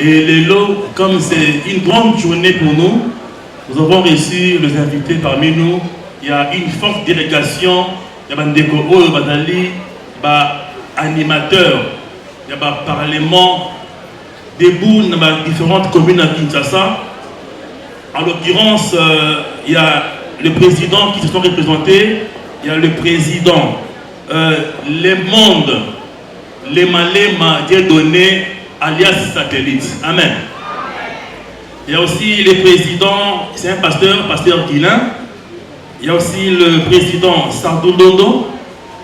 Et les lots, comme c'est une grande journée pour nous, nous avons reçu les invités parmi nous. Il y a une forte délégation. Il y a des animateurs, il y a un parlement debout dans différentes communes à Kinshasa. En l'occurrence, il y a le président qui se sont représentés. Il y a le président, les mondes, les Malema Dieudonné, alias Satellite. Amen. Il y a aussi le président, c'est un pasteur Guilin. Il y a aussi le président Sardou Dodo.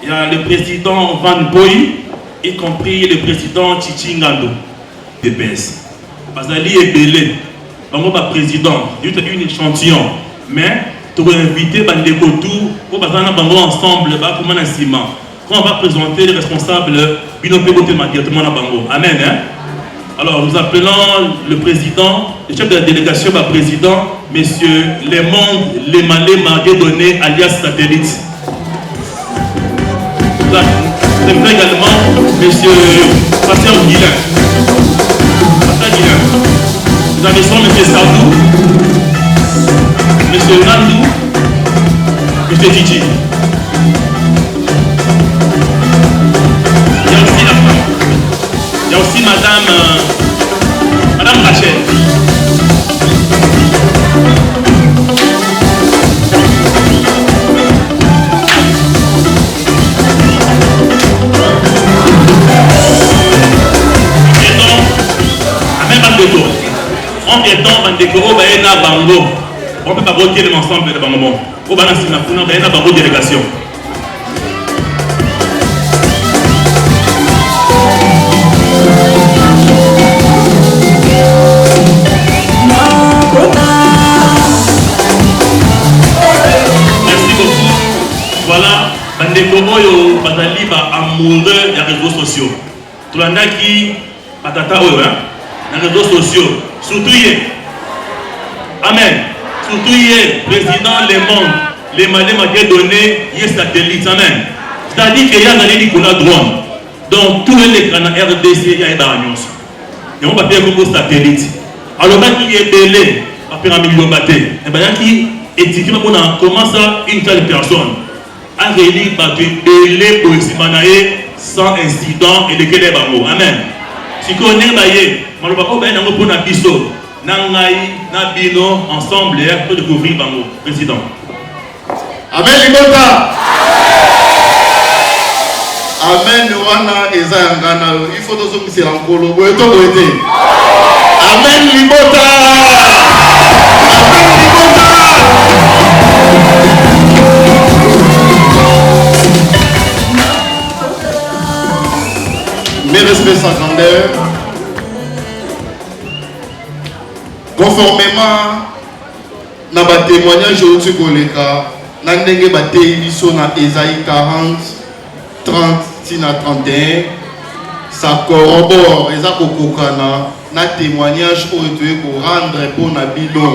Il y a le président Van Boy, y compris le président Chichingando, DPS. Bazali est belé. Bango ba président, juste une échantillon. Mais tu vas inviter Bandeko tout pour bazana bango ensemble, ba comment ciment. Quand on va présenter les responsables, binope côté directement na bango. Amen. Hein? Alors nous appelons le président, le chef de la délégation, le président, monsieur Lemonde Lemalema Dieudonné alias Satellite. Nous appelons également monsieur Pasteur Guilin. Pasteur Guilin. Nous avons monsieur Sardou, monsieur Nandou, monsieur Didi. Il y a aussi madame Rachel. En temps, Bandeko, Baena Bango. On ne peut pas voter l'ensemble de Bango. Au Banas Sinafuna, Baena Bango délégation. Merci beaucoup. Voilà, Bandeko Oyo, Batali, amoureux des réseaux sociaux. Tout le monde qui, Batata Oyo, hein, les réseaux sociaux. Surtout Amen. Surtout président Le Monde, les Malema Dieudonné, il y a satellite. Amen. C'est-à-dire qu'il y a un drone. Donc tous les écrans RDC, il y a un bagnos. Et on va faire comme satellite. Alors il y a belé, on va faire un million de bâtés. Et bien qui éthique, comment ça une telle personne a réuni belé pour sans incident et de quel est bango. Amen. Si on est malheureusement, on a un biseau. Nangai, Nabino, ensemble, pour découvrir Bango, président. Amen, Libota. Amen, Wana, Ezangana. Il faut que vous soyez en colo. Amen, Libota. Amen, Libota. Mes respects sans grandeur. Conformément à ma témoignage au Koleka, Nandenge Batei Biso na Esaïe 40, 30, 31, ça corrobore Eza Kokokana, na témoignage au pour rendre pour Nabilo.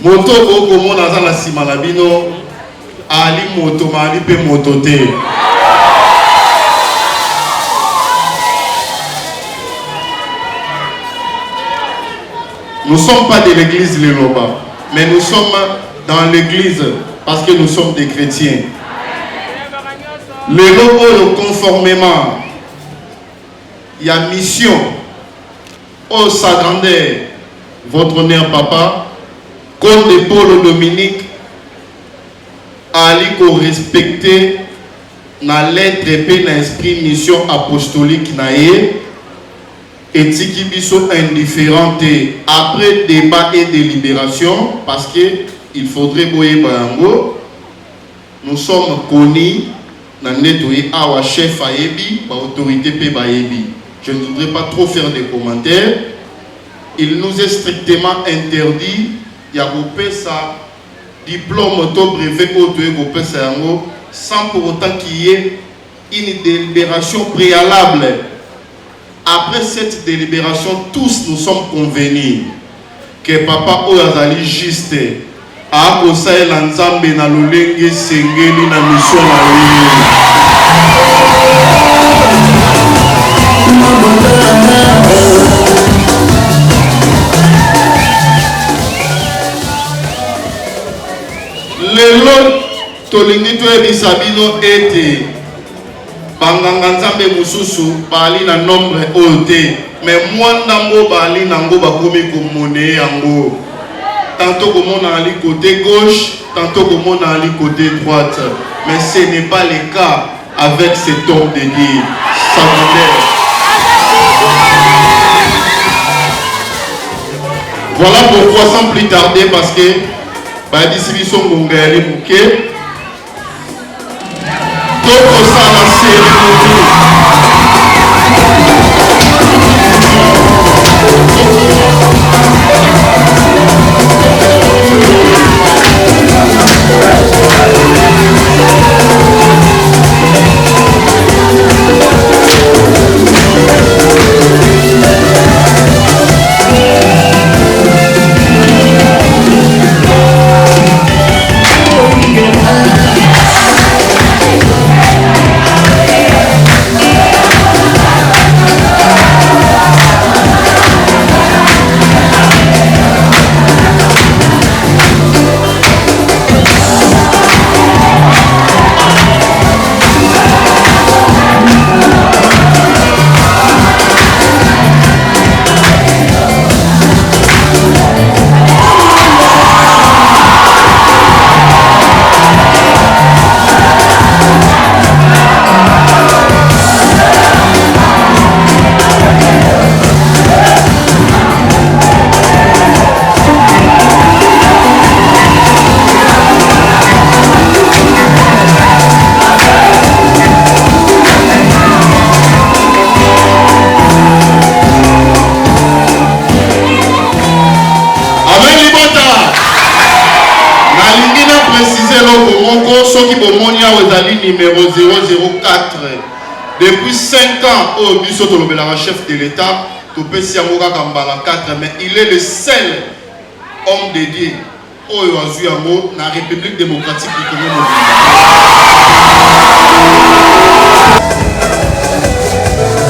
Moto Oko Naza la Simalabino, Ali Moto Mali Pe Motote. Nous ne sommes pas de l'église Léloba, mais nous sommes dans l'église parce que nous sommes des chrétiens. Le logo, conformément, il y a mission au Sagrandeur, votre honneur papa, comme de Paul Dominique, Ali ko respecter na lettre et na esprit mission apostolique naé. Éthique biso indifférente après débat et délibération parce que il faudrait boyer bango. Nous sommes connus dans nettoyer awa chef ayebi par autorité pe bayebi. Je ne voudrais pas trop faire des commentaires. Il nous est strictement interdit y a gopé ça diplôme to brevet auto gopé ça sans pour autant qu'il y ait une délibération préalable. Après cette délibération, tous nous sommes convenus que Papa Oyazali juste a conseillé l'ensemble na lolenge sengeli na mission na lui. Lelo tolingi toyebisa bino ete banganga nzambe mususu bali na nombre oyo te, mais mwanda ngo bali nango bakomi komone yango. Tantôt komona ali côté gauche, tantôt komona ali côté droite, mais ce n'est pas le cas avec cet homme de Dieu. Voilà pourquoi sans plus tarder, parce que d'ici son gongari bouquet, tout ça la cérémonie. Numéro 004. Depuis 5 ans, au Bissot le chef de l'État, Kambala 4, mais il est le seul homme dédié au Oazuyango dans la République démocratique du Congo.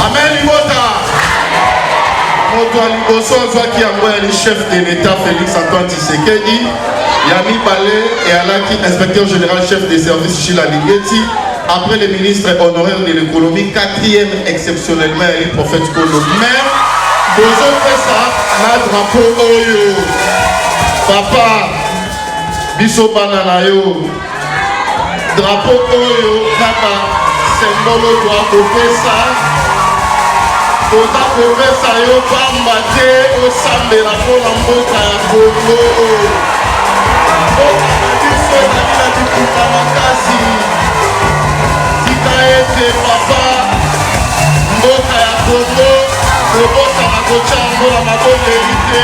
Amen Limota. Moto Liboso qui a envoyé le chef de l'État Félix Antoine Tshisekedi. Yami Balé et Alaki, inspecteur général chef des services chez la Ligeti. Après le ministre honoraire de l'économie, 4e exceptionnellement élu prophète Kono. Mais, deux autres fait ça, la drapeau Oyo. Papa, Biso Bananayo. Drapeau Oyo, Papa, symbole doit couper ça. Kota couper ça, yo, Bambate, au Sambe, la Polamboka, la Congo. Papa, mboka ya Congo, robota makocha ngo na mabonde lite.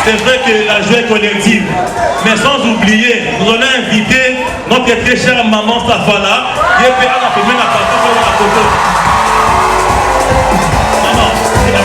C'est vrai que la joie est collective, mais sans oublier, nous allons inviter notre très chère maman Safala, qui est à la première partie sur la photo. Maman, c'est là.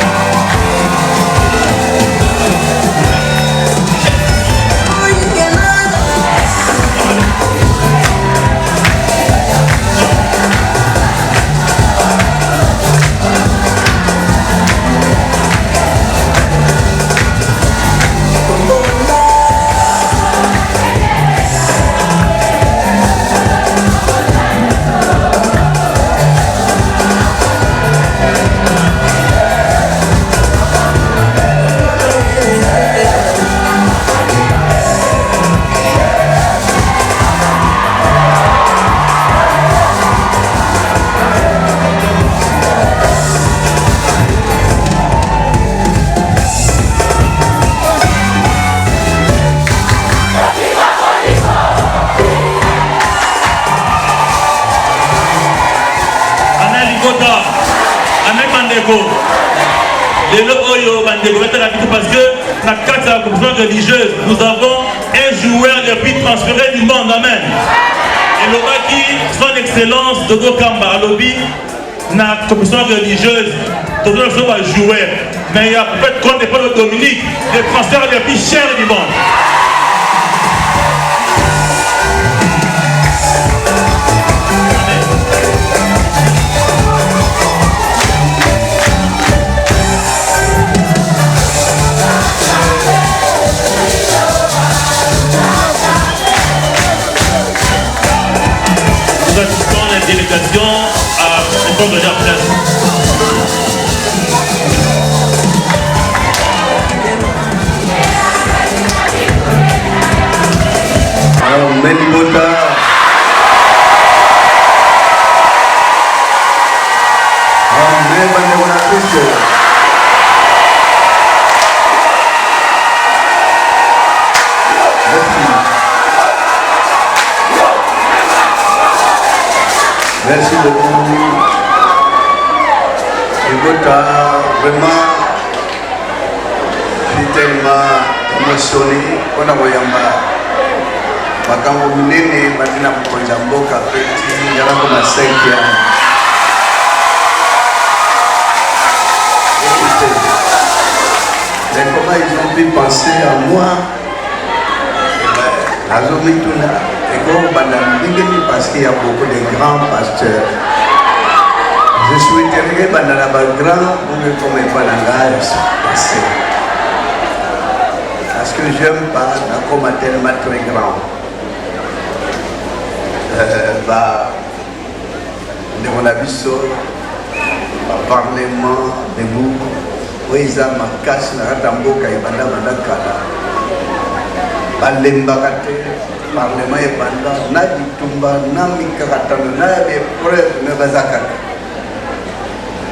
parce que la carte de la commission religieuse, nous avons un joueur depuis transféré du monde, amen. Et l'Obaki, son excellence, Dodo Kamba, lobby, la commission religieuse, Dodo Kamba joueur. Mais il y a peut-être qu'on n'est pas le Dominique, le transfert les plus chers du monde. Nous assistons la délégation à répondre à la place. Menibota Amen, Bandemona Christo. Merci beaucoup. Menibota, vraiment, je suis tellement émotionné. On a voyé makambo minene matina mkonja mboka peti yana koma 5 ans. Mais comment ils ont pu penser à moi? Parce qu'il y a beaucoup de grands pasteurs. Je souhaiterais que dans la grand comme parce que j'aime pas comme tellement très grand. De mon avis, parlement de vous, oui, ils ont ma casse, n'a pas d'amboka et banda kala. Balembakate, parlement et banda, n'a dit tumba, n'a mis karatano, n'a eu preuve, ne bazakaka.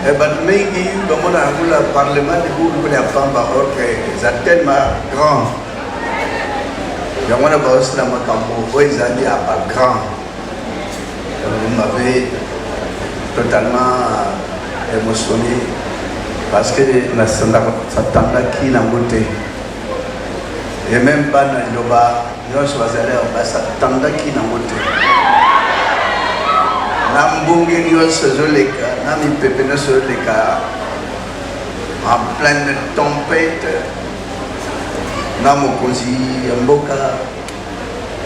Et ben, mais dans mon avis, le parlement de vous, vous n'avez pas encore que c'est tellement grand. Il y a un boss dans ma campo, oui, ils ont dit à pas grand. Vous m'avez totalement émotionné parce que la Satana qui n'a monté et même pas dans le bas, nous sommes allés au bas, Satana qui n'a monté. Nambungi nous sommes les cas, Nami Pepe nous sommes les cas en pleine tempête. Namokosi Mboka.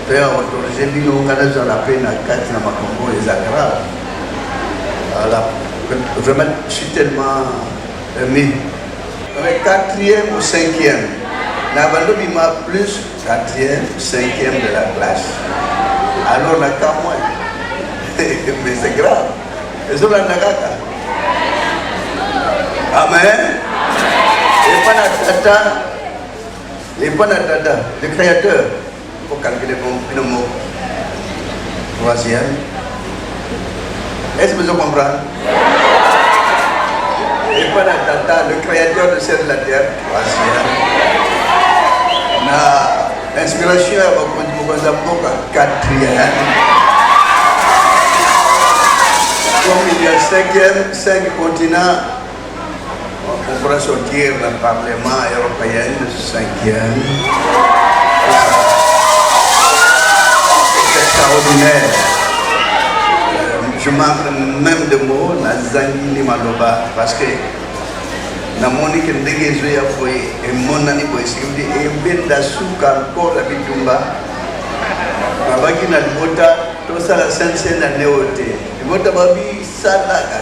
Père, j'ai dit qu'on a la peine à 4 dans ma combo les aggraves. Vraiment, je suis tellement aimé. Avec 4e ou 5e, Nabando m'a plus 4e, 5e de la classe. Alors, on a qu'à moi. Mais c'est grave. Et ça, on a qu'à. Amen. Et pas le Créateur. Pour calculer le mot. 3e. Est-ce que vous comprenez? Et pas le Créateur de cette la terre. 3e. L'inspiration est beaucoup 4e. Comme il y a 5 continents, on pourra sortir dans le Parlement européen, 5e. Extraordinaire. Je manque même de mots, Nazangi Maloba, parce que na Monique Ndegezo ya boy et mon ani boy sikimdi et benda suka encore la bitumba. Babaki na bota to sala sense na neote. Bota babi sala kaka.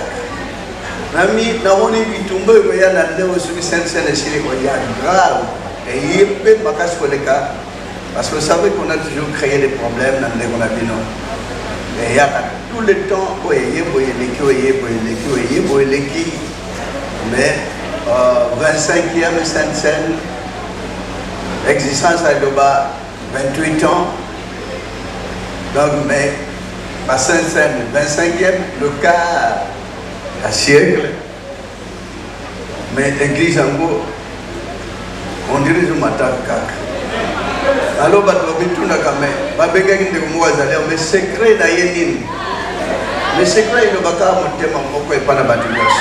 Nami na woni bitumba ko ya na neo suki sense na shiri ko ya grave. Et yepé makas ko leka. Parce que vous savez qu'on a toujours créé des problèmes dans les Gonabino. Et il y a tout le temps, mais 25e Sainte-Seine, existence à Doba, 28 ans. Donc, mais à Sainte-Seine, 25e, le cas à siècle. Mais l'église en gros, on dirait que je m'attends caca. Alors, mais secret na yenin. Mais secret le baka mon thème en beaucoup et pas na batulos.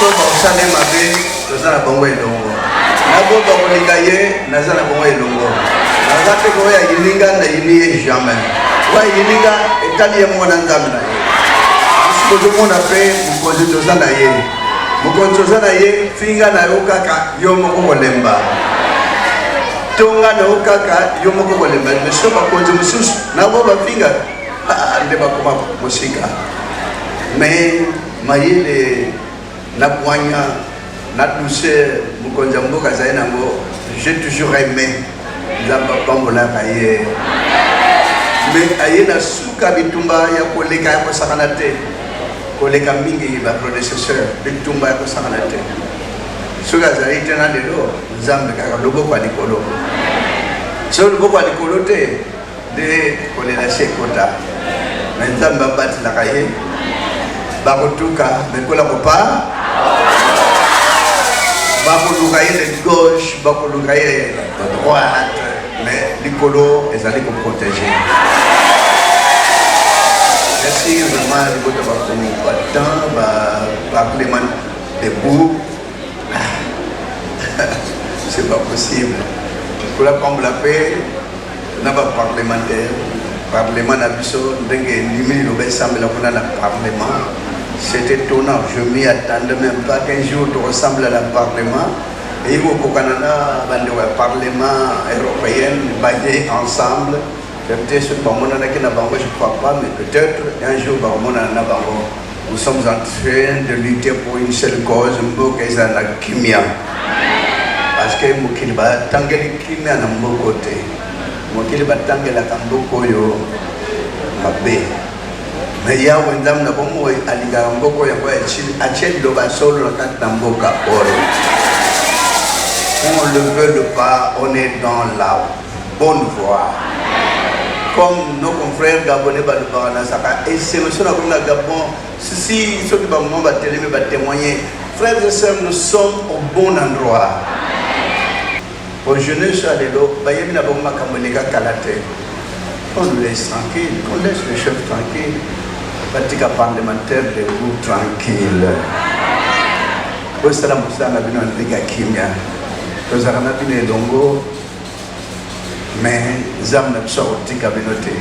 Nako baosane mabe toza na bango elongo. Nako bakolinga ye naza na bango elongo. Naza pe koya yininga na yini ye jamais. Wa yininga etali ye mwana nzambe na ye. Mona pe mukonzi toza na ye. Mukonzi toza na ye finga na yo kaka yo moko kolemba. Tonga na yo kaka yo moko kolemba. Meso bakonzi mususu na bo bafinga nde bakoma musika. Mais mayele na kwanya na douceur mukonzi mboka zaye nango j'ai toujours aimé nzamba pambola kaye. Mais aye na suka bitumba ya koleka ya kosakana te. Koleka mingi ba predecesseur bitumba ya kosakana te. Suka zaye tena lelo nzambe kaka lobo kwa likolo. So lobo kwa likolo te de kolela sekota. Mais nzambe batila kaye. Bakotuka mekola kopa. Bakoluka ye de gauche, bakoluka ye de droite, mais likolo ezali ko protéger. Merci vraiment de votre temps, parlement debout. C'est pas possible. Pour la prendre la paix, n'a pas parlementaire. Parlement n'a pas parlement. C'est étonnant, je m'y attendais même pas qu'un jour tu ressembles à la parlement. Et au Canada, le parlement européen, bailler ensemble. Peut-être ce pas mon je ne crois pas, mais peut-être un jour nous sommes en train de lutter pour une seule cause, la kimia. Parce que Mokili va tanguer la kimia dans mon côté. Mokili va tanguer la kamboko yo mabe. Mais il y a un dame na bomo aliga mboko ya kwa acheli lo basolo la kat namboka oro. On le veut pas, on est dans la bonne voie. Comme nos confrères gabonais balubana saka et c'est monsieur na comme Gabon si ceux qui va témoigner. Frères et sœurs, nous sommes au bon endroit. Pour jeunesse à l'élo, bayemi na bomba kamolega kalate. On nous laisse tranquille, on laisse le chef tranquille. Batika parlementaire de vous tranquille. Au salam na bino ndiga kimia. Tozaka na bino longo. Mais zam na biso tika binote.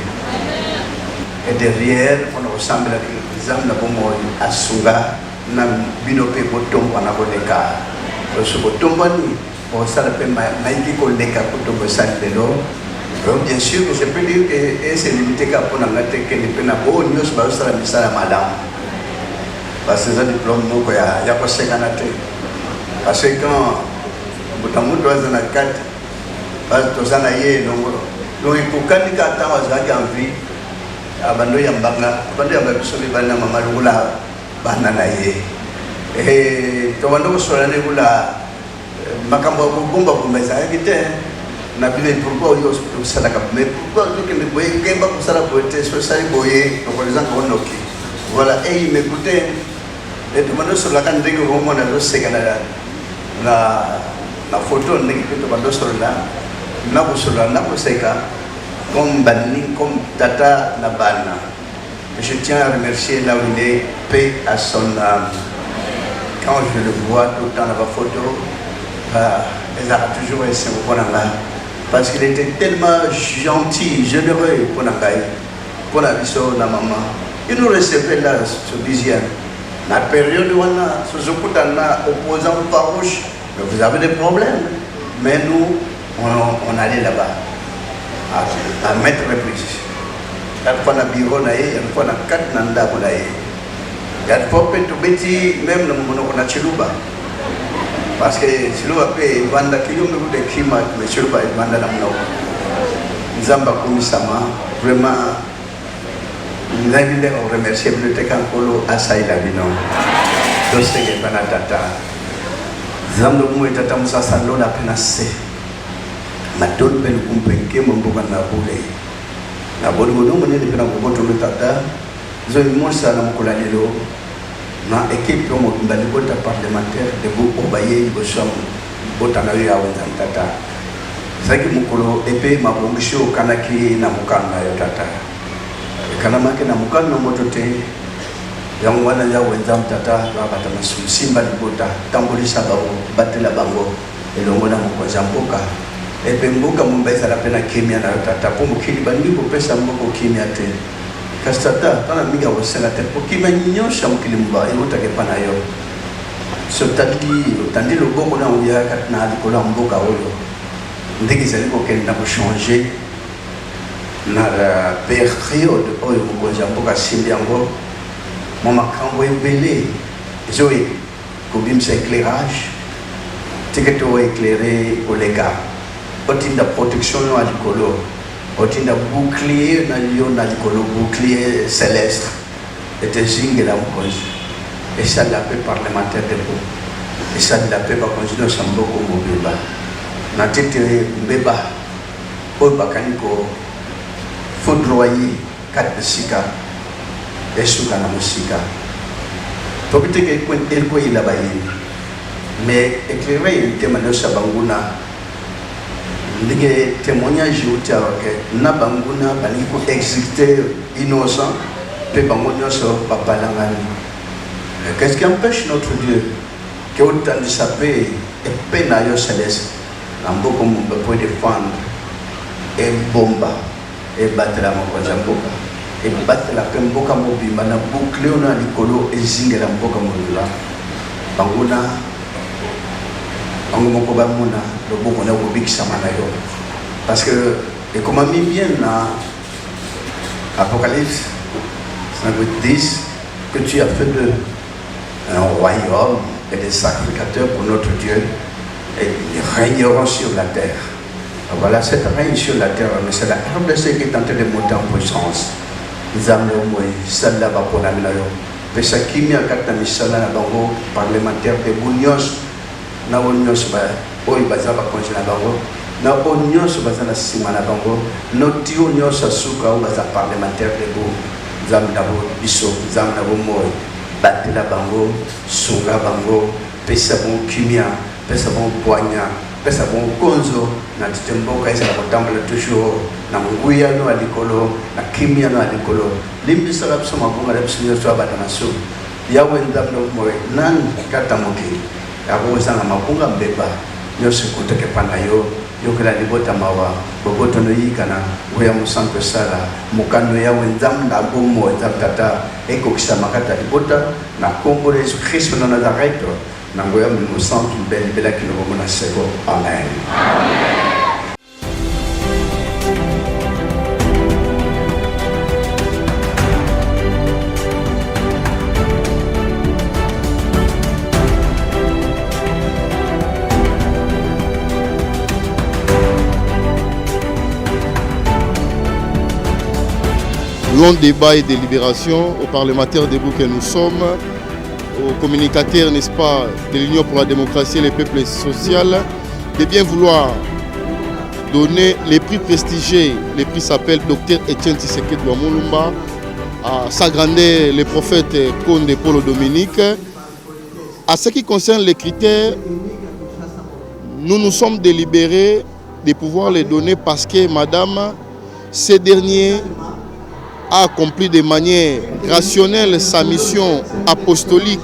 Et derrière on ressemble à zam na bomo asunga na bino pe botombo na boleka. Parce que botombo ni on sala pe maiki ko leka botombo salelo. Bien sûr que je peux dire que c'est limité qu'à pour la tête que les pénabos nous sommes sur la mission à madame. Parce que ça diplôme nous quoi y a pas sécanate. Parce que quand botamu doit dans la carte parce que ça n'a yé donc il faut quand il attend à ça qui en vie abando yambanga abando yamba bisoli bana mama lula bana na yé et to bando so la lula makambo kumba kumeza kite na bile pourquoi yo sala ka mais pourquoi que me boye kemba ko sala poete so sai boye to ko zango onoki voilà et il m'écoutait et demandé sur la cande que romo na do segana la photo ndiki to bando sur la na ko sur la na ko seka comme banni comme tata na bana. Je tiens à remercier là où il est, paix à son âme. Quand je le vois tout le temps dans la photo, elle a toujours essayé de voir là. Parce qu'il était tellement gentil, généreux pour la vision de la maman. Il nous recevait là, ce bizarre. La période où on a, ce opposant farouche, vous avez des problèmes. Mais nous, on allait là-bas, à mettre reprise. Il y a fois dans le bureau, il y a fois dans 4 nanda. Il y a fois même dans le Chiluba. Parce que si l'on a fait vendre kilomètres de climat, mais si l'on a fait vendre la mano, Nzamba Komisama, vraiment, nous avons remercié le Tekakolo Asaï Labino, Dosteke Panatata, Zamdo Moué Tata Moussa Salo la Penase, Madon Ben Kumpenke, Momboka Naboule, Nabodo Mone de Penaboto Tata, Zoé Moussa Namokolanelo. Na équipe dans le vote parlementaire de vous obayer le somme botanawi à Tata. C'est que Mukolo épée ma bongisho kanaki na mukana ya tata. Kanamake na mukana motote yango wana ya wenzam tata babata simba libota tambolisa bango batela bango elongo na mokonzi ya mboka epe mboka momba ezala mpe na kimia na yo tata mpo mokili balingi kopesa mboka kimia te kasi tata mpona mingi akosenga te mpo kimia nyonso ya mokili moba eutaka epa na yo so otandi loboko na oyaka na likolo ya mboka oyo ndenge ezali kokende na kochange na periode oyo mokonzi ya mboka asimbi yango mo makambo ebele ezoye kobimisa éclairage teke toéclaire koleka otinda protection no ya likolo otinda bouclier na yo na likolo bouclier céleste etezingela mokonzi esalela mpe parlementaire debo esalela mpe bakonzi nyonso ya mboka mobimba na tete mbeba oyo bakani foudroyer kati bisika esuka na mosika toki teke elikoyela bayini mais éclairer yelitema nyonso ya banguna ndenge témoignage euti awake na banguna balingi koexécuter innocent mpe bango nyonso bapalangani. Qu'est-ce qui empêche notre Dieu que otandisa mpe epe na yo céleste na mboka momba po défendre ebomba ebatela mokonzi ya mboka ebatela mpe mboka mobimba na boucle oyo na likolo ezingela mboka mobimba banguna bango moko bamona loboko na kobikisama na yo parce que ekomami bien na Apocalypse 5:10 que tu as fait de un royaume et des sacrificateurs pour notre Dieu et ils régneront sur la terre. Voilà, cette règne sur la terre, mais c'est la RDC qui est en train de monter en puissance. Nzambe omoi sala bapona minayo pesa kimia kata misala na bango parlementaire de bunyos na onyos ba oyi baza bakonzi na bango na onyos baza na sima na bango no tio nyos asuka o baza parlementaire de bu nzambe na bo biso nzambe na bo moi batela bango sunga bango pesa bon kimia pesa bon poignard pesa bon konzo na titemboka ezala kotambola toujours na nguya no alikolo na kimia no alikolo limbisa la biso mabonga la biso nyonso abata na so yawe nzambe moye nani kata mokili akozanga mabonga mbeba nyonso ekoteke pana yo yokela libota mawa boboto no yikana oya musanto sala mukano yawe nzambe na bomo nzambe tata ekokisa makata libota na kombo Yesu Kristo na Nazareth na ngoya musanto mbele bela kilo bomona seko amen. Long débat et délibération aux parlementaires debout que nous sommes, aux communicateurs, n'est-ce pas, de l'Union pour la démocratie et les peuples sociaux, de bien vouloir donner les prix prestigieux. Les prix s'appellent Dr Etienne Tshisekedi wa Mulumba, à sa grandeur le prophète Konde Polo Dominique. À ce qui concerne les critères, nous nous sommes délibérés de pouvoir les donner parce que, madame, ces derniers a accompli de manière rationnelle sa mission apostolique,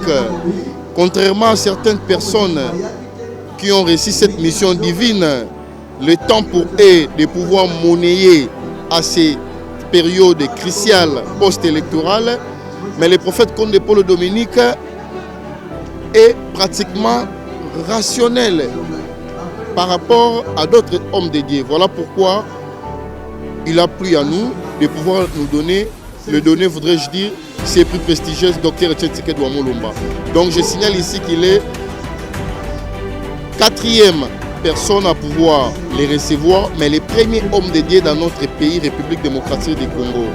contrairement à certaines personnes qui ont reçu cette mission divine. Le temps pour eux de pouvoir monnayer à ces périodes cruciales post-électorales, mais le prophète Konde Polo Dominique est pratiquement rationnel par rapport à d'autres hommes de Dieu. Voilà pourquoi il a plu à nous de pouvoir nous donner, le donner, voudrais-je dire, ces prix prestigieux Dr Etienne Tshisekedi wa Mulumba. Donc je signale ici qu'il est 4e personne à pouvoir les recevoir, mais les premiers hommes de Dieu dans notre pays, République démocratique du Congo.